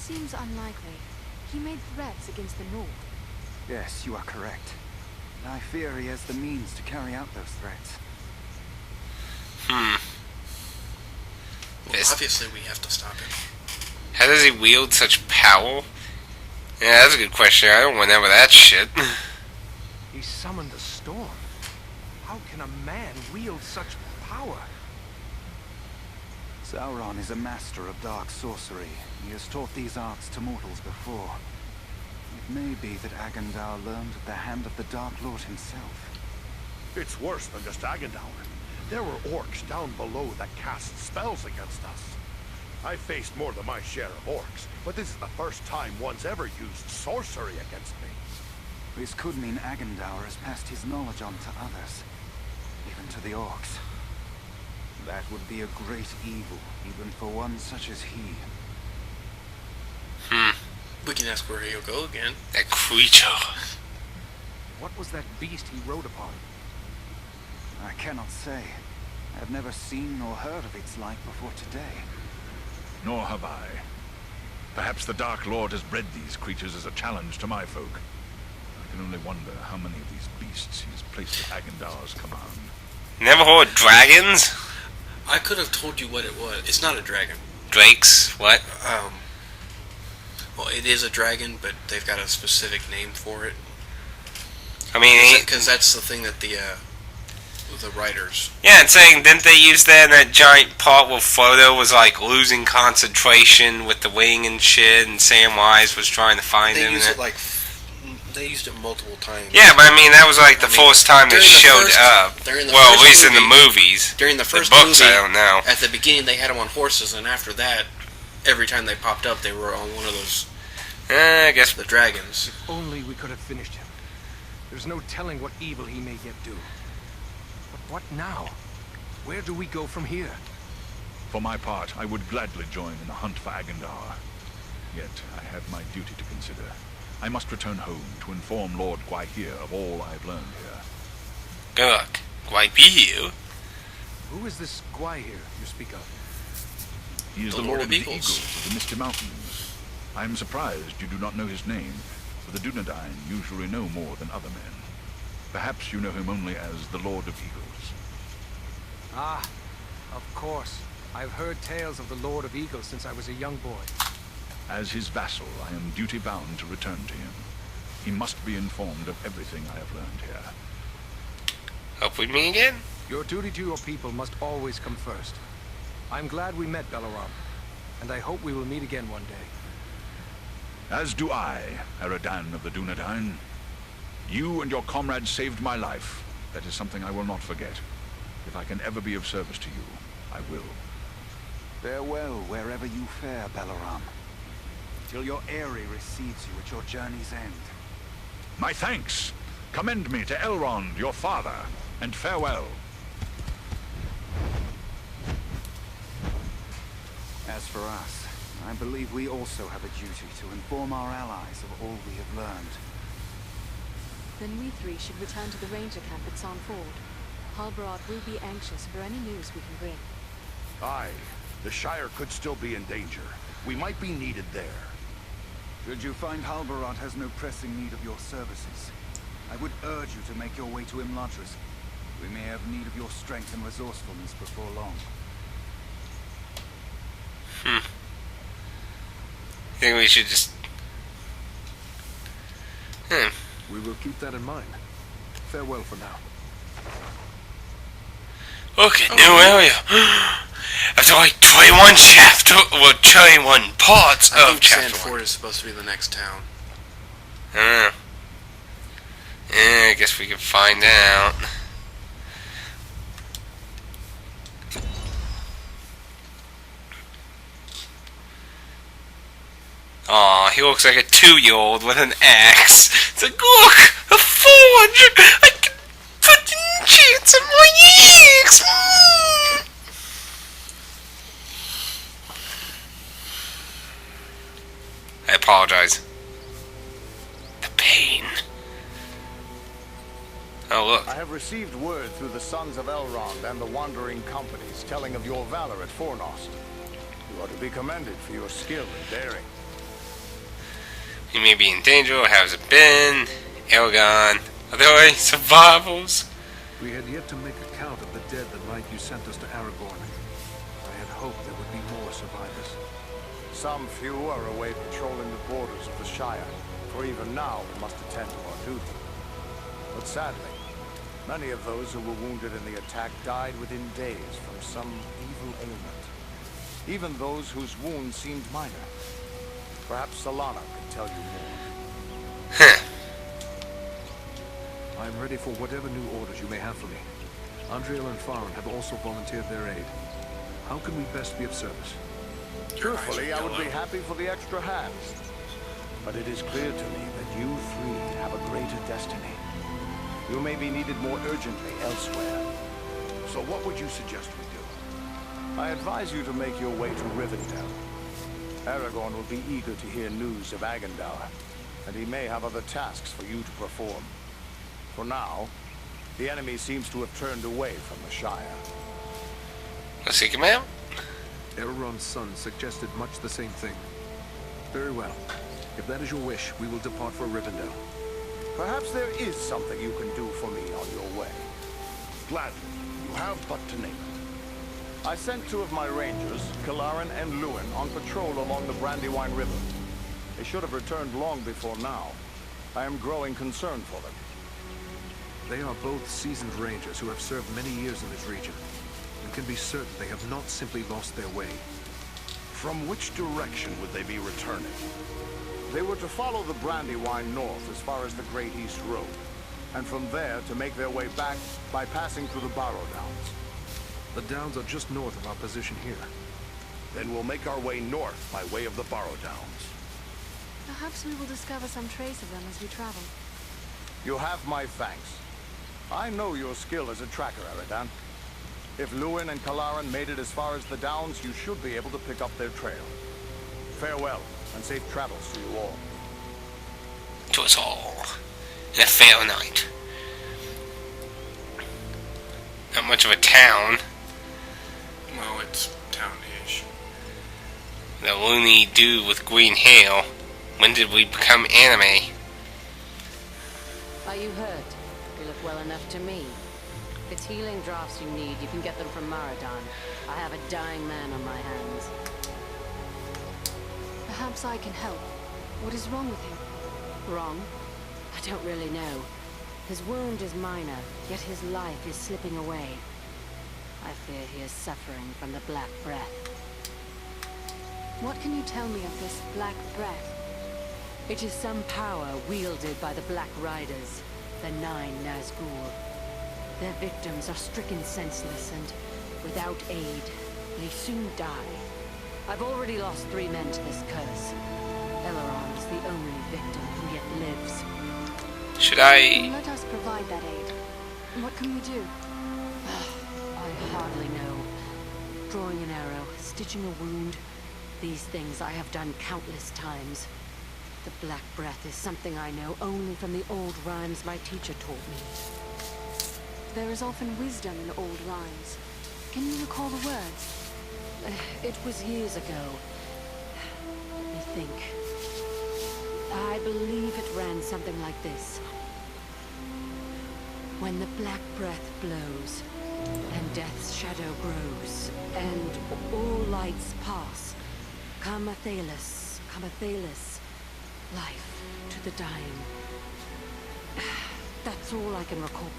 seems unlikely. He made threats against the North. Yes, you are correct. I fear he has the means to carry out those threats. Well, obviously we have to stop him. How does he wield such power? Yeah, that's a good question. I don't remember that shit. He summoned a storm. How can a man wield such power? Sauron is a master of dark sorcery. He has taught these arts to mortals before. It may be that Agandaur learned at the hand of the Dark Lord himself. It's worse than just Agandaur. There were orcs down below that cast spells against us. I faced more than my share of orcs, but this is the first time one's ever used sorcery against me. This could mean Agandaur has passed his knowledge on to others, even to the orcs. That would be a great evil, even for one such as he. We can ask where he'll go again. That creature. What was that beast he rode upon? I cannot say. I have never seen nor heard of its like before today. Nor have I. Perhaps the Dark Lord has bred these creatures as a challenge to my folk. I can only wonder how many of these beasts he has placed at Agandaur's command. Never heard of dragons? I could have told you what it was. It's not a dragon. Drakes? What? Well, it is a dragon, but they've got a specific name for it. I mean, because that's the thing that the writers. Yeah, it's saying, didn't they use that in that giant part where Frodo was like losing concentration with the wing and shit, and Samwise was trying to find him? They used it multiple times. Yeah, but I mean, that was like the first time it showed up. Well, at least in the movies. During the first books, movie, I don't know. At the beginning, they had them on horses, and after that, every time they popped up, they were on one of those. I guess the dragons. If only we could have finished him. There's no telling what evil he may yet do. But what now? Where do we go from here? For my part, I would gladly join in the hunt for Agandaur. Yet, I have my duty to consider. I must return home to inform Lord Gwaihir of all I have learned here. Good. Gwaihir? Who is this Gwaihir you speak of? He is the Lord of the Eagles of the Misty Mountains. I am surprised you do not know his name, for the Dunedain usually know more than other men. Perhaps you know him only as the Lord of Eagles. Ah, of course. I've heard tales of the Lord of Eagles since I was a young boy. As his vassal, I am duty-bound to return to him. He must be informed of everything I have learned here. Hope we meet again? Your duty to your people must always come first. I'm glad we met, Balaram, and I hope we will meet again one day. As do I, Eradan of the Dunedain. You and your comrades saved my life. That is something I will not forget. If I can ever be of service to you, I will. Farewell wherever you fare, Balaram. Till your eyrie receives you at your journey's end. My thanks! Commend me to Elrond, your father, and farewell. As for us, I believe we also have a duty to inform our allies of all we have learned. Then we three should return to the ranger camp at San Ford. Halbarad will be anxious for any news we can bring. Aye, the Shire could still be in danger. We might be needed there. Should you find Halbarad has no pressing need of your services, I would urge you to make your way to Imladris. We may have need of your strength and resourcefulness before long. I think we should just... We will keep that in mind. Farewell for now. Look at new area. After like 21 chapter, well, 21 parts I of think chapter Sandford 1. is supposed to be the next town. I don't know. Yeah, I guess we can find out. Aw, he looks like a 2-year-old with an axe. It's like, look, a forge! I can put enchants on my axe! I apologize. The pain. Oh, look. I have received word through the sons of Elrond and the wandering companies telling of your valor at Fornost. You are to be commended for your skill and daring. He may be in danger, or has it been? Elgon. Are there any survivals? We had yet to make a count of the dead the night you sent us to Aragorn. I had hoped there would be more survivors. Some few are away patrolling the borders of the Shire, for even now we must attend to our duty. But sadly, many of those who were wounded in the attack died within days from some evil ailment. Even those whose wounds seemed minor. Perhaps Solana can tell you more. I am ready for whatever new orders you may have for me. Andriel and Farron have also volunteered their aid. How can we best be of service? Truthfully, I would be happy for the extra hands. But it is clear to me that you three have a greater destiny. You may be needed more urgently elsewhere. So what would you suggest we do? I advise you to make your way to Rivendell. Aragorn will be eager to hear news of Agandaur, and he may have other tasks for you to perform. For now, the enemy seems to have turned away from the Shire. Let's seek him out. Elrond's son suggested much the same thing. Very well. If that is your wish, we will depart for Rivendell. Perhaps there is something you can do for me on your way. Gladly. You have but to name it. I sent two of my rangers, Kalarin and Luin, on patrol along the Brandywine River. They should have returned long before now. I am growing concerned for them. They are both seasoned rangers who have served many years in this region, and can be certain they have not simply lost their way. From which direction would they be returning? They were to follow the Brandywine north as far as the Great East Road, and from there to make their way back by passing through the Barrow Downs. The downs are just north of our position here. Then we'll make our way north by way of the Barrow Downs. Perhaps we will discover some trace of them as we travel. You have my thanks. I know your skill as a tracker, Eridan. If Luin and Kalarin made it as far as the Downs, you should be able to pick up their trail. Farewell, and safe travels to you all. To us all. In a fair night. Not much of a town. Well, it's town-ish. The loony dude with green hair. When did we become anime? Are you hurt? You look well enough to me. If it's healing draughts you need, you can get them from Maradan. I have a dying man on my hands. Perhaps I can help. What is wrong with him? Wrong? I don't really know. His wound is minor, yet his life is slipping away. I fear he is suffering from the Black Breath. What can you tell me of this Black Breath? It is some power wielded by the Black Riders, the 9 Nazgûl. Their victims are stricken senseless, and without aid, they soon die. I've already lost 3 men to this curse. Elrond is the only victim who yet lives. Should Then I... let us provide that aid. What can we do? I hardly know. Drawing an arrow, stitching a wound. These things I have done countless times. The Black Breath is something I know only from the old rhymes my teacher taught me. There is often wisdom in old rhymes. Can you recall the words? It was years ago. Let me think. I believe it ran something like this. When the Black Breath blows, and death's shadow grows, and all lights pass, come Athelas, life to the dying. That's all I can recall.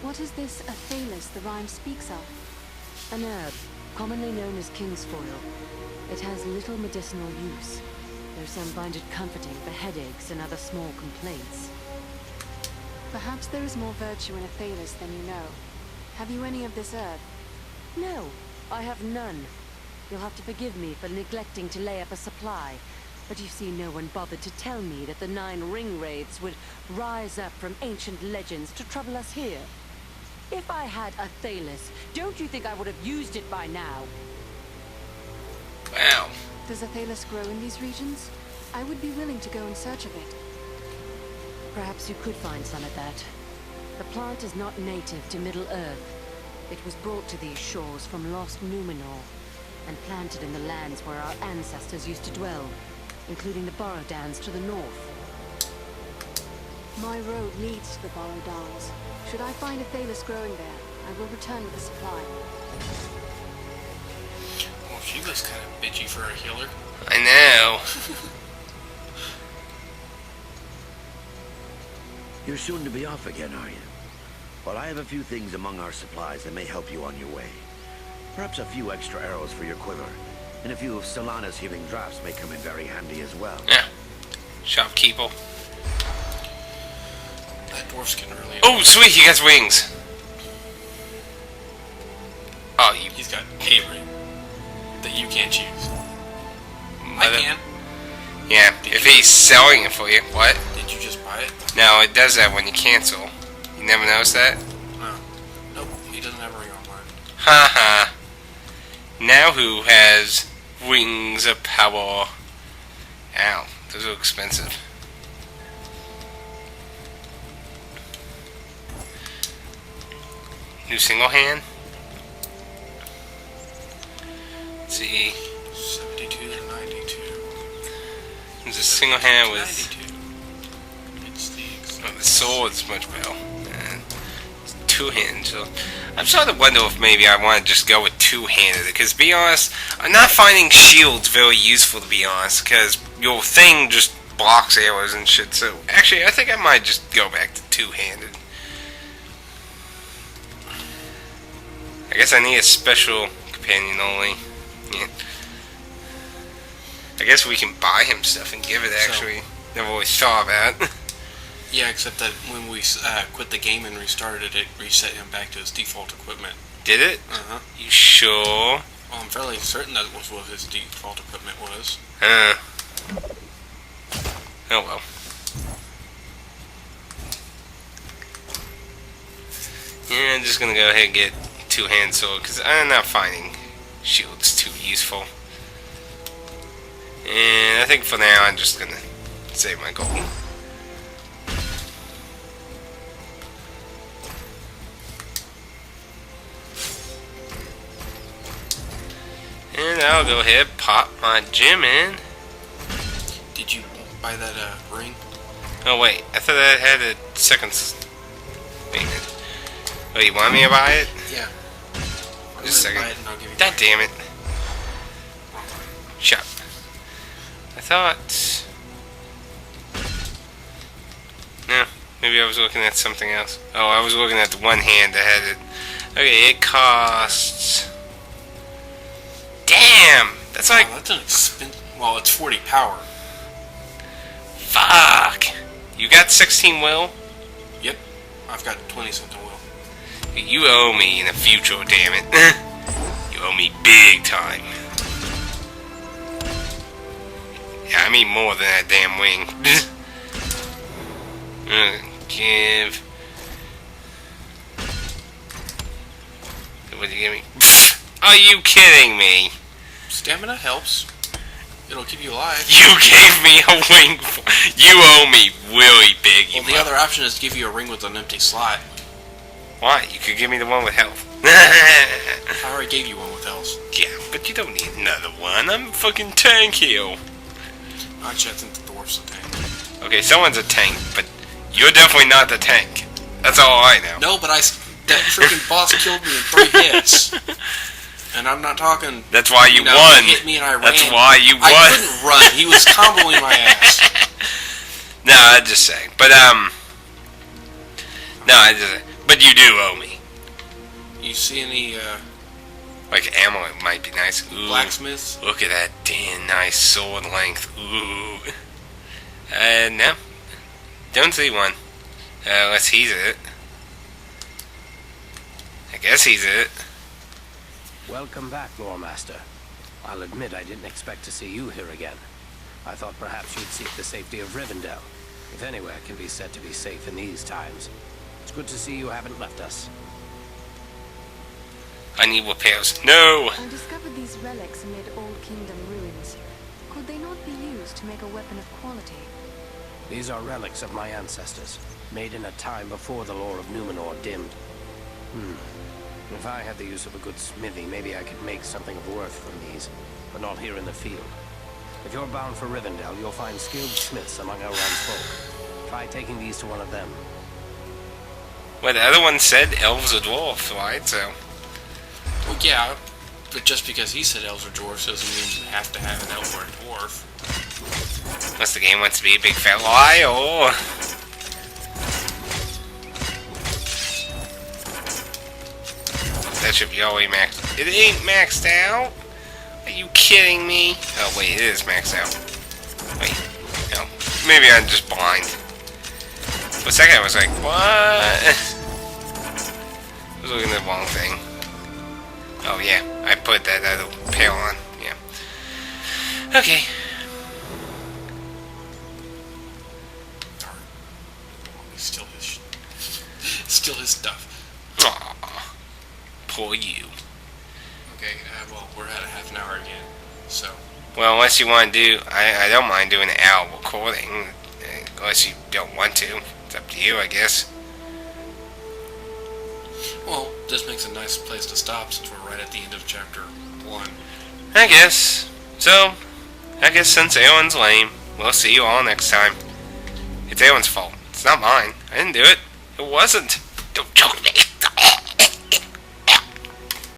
What is this Athelas the rhyme speaks of? An herb, commonly known as kingsfoil. It has little medicinal use, though some find it comforting for headaches and other small complaints. Perhaps there is more virtue in Athelas than you know. Have you any of this herb? No, I have none. You'll have to forgive me for neglecting to lay up a supply. But you see, no one bothered to tell me that the 9 ring wraiths would rise up from ancient legends to trouble us here. If I had Athelas, don't you think I would have used it by now? Wow. Does Athelas grow in these regions? I would be willing to go in search of it. Perhaps you could find some of that. The plant is not native to Middle-earth. It was brought to these shores from lost Numenor, and planted in the lands where our ancestors used to dwell. including the Borodans to the north. My road leads to the Borodans. Should I find a Thalus growing there, I will return with a supply. Well, she was kind of bitchy for a healer. I know. You're soon to be off again, are you? Well, I have a few things among our supplies that may help you on your way. Perhaps a few extra arrows for your quiver, and a few of Solana's healing drafts may come in very handy as well. Yeah. Shopkeeper. That dwarf's can really... Oh, sweet, he gets wings. Oh, you... He's got a ring that you can't choose. I can. Yeah, if he's selling it for you. What? Did you just buy it? No, it does that when you cancel. You never noticed that? No. Nope, he doesn't have a ring on mine. Haha. Now who has wings of power? Ow, those are expensive. New single hand? Let's see. 72 to 92. There's a single hand with... 92. It's the... Oh, the sword's much better. And it's two-handed, so... I'm starting to wonder if maybe I want to just go with two-handed. Because, to be honest, I'm not finding shields very useful, to be honest. Because your thing just blocks arrows and shit. So, actually, I think I might just go back to two-handed. I guess I need a special companion only. Yeah. I guess we can buy him stuff and give it, actually. Never always thought of that. Yeah, except that when we quit the game and restarted it, reset him back to his default equipment. Did it? Uh-huh. You sure? Well, I'm fairly certain that was what his default equipment was. Oh well. Yeah, I'm just gonna go ahead and get two-hand sword, because I'm not finding shields too useful. And I think for now I'm just gonna save my gold. And I'll go ahead, pop my gem in. Did you buy that ring? Oh wait, I thought I had a second thing. Oh, you want me to buy it? Yeah. Just a second. Buy it and I'll give you God damn it. Shut up. I thought... No, maybe I was looking at something else. Oh, I was looking at the one hand that had it. Okay, it costs... Damn! That's like... Oh, that's an expensive... Well, it's 40 power. Fuck! You got 16 will? Yep. I've got 20-something will. You owe me in the future, damn it. You owe me big time. Yeah, I mean more than that damn wing. Give... What did you give me? Are you kidding me? Stamina helps. It'll keep you alive. You gave me a wing. You owe me really big. Well, the other option is to give you a ring with an empty slot. Why? You could give me the one with health. I already gave you one with health. Yeah, but you don't need another one. I'm a fucking tank here. Actually, I think the dwarf's a tank. Okay, someone's a tank, but you're definitely not the tank. That's all I know. No, but that freaking boss killed me in 3 hits. And I'm not talking... That's why you know, won. He hit me and I ran. That's why you won. I couldn't run. He was comboing my ass. No, I'm just saying. But, no, I just... But you do owe me. You see any, like ammo, it might be nice. Ooh, blacksmiths? Look at that damn nice sword length. Ooh. No. Don't see one. Unless he's it. I guess he's it. Welcome back, Loremaster. I'll admit I didn't expect to see you here again. I thought perhaps you'd seek the safety of Rivendell, if anywhere can be said to be safe in these times. It's good to see you haven't left us. I need repairs. No! I discovered these relics amid Old Kingdom ruins. Could they not be used to make a weapon of quality? These are relics of my ancestors, made in a time before the lore of Numenor dimmed. If I had the use of a good smithy, maybe I could make something of worth from these, but not here in the field. If you're bound for Rivendell, you'll find skilled smiths among Elrond's folk. Try taking these to one of them. Well, the other one said elves or dwarfs, right? So. Well, yeah, but just because he said elves or dwarfs doesn't mean you have to have an elf or a dwarf. Unless the game wants to be a big fat lie, or... That should be all the way maxed. It ain't maxed out? Are you kidding me? Oh wait, it is maxed out. Wait, no. Maybe I'm just blind. For a second I was like, what? I was looking at the wrong thing. Oh yeah, I put that other pail on. Yeah. Okay. Still his stuff. Aww. Poor you. Okay, well, we're at a half an hour again, so... Well, unless you want to do... I don't mind doing an hour recording. Unless you don't want to. It's up to you, I guess. Well, this makes a nice place to stop since we're right at the end of chapter 1. I guess. So, I guess since Aeon's lame, we'll see you all next time. It's Aeon's fault. It's not mine. I didn't do it. It wasn't. Don't choke me.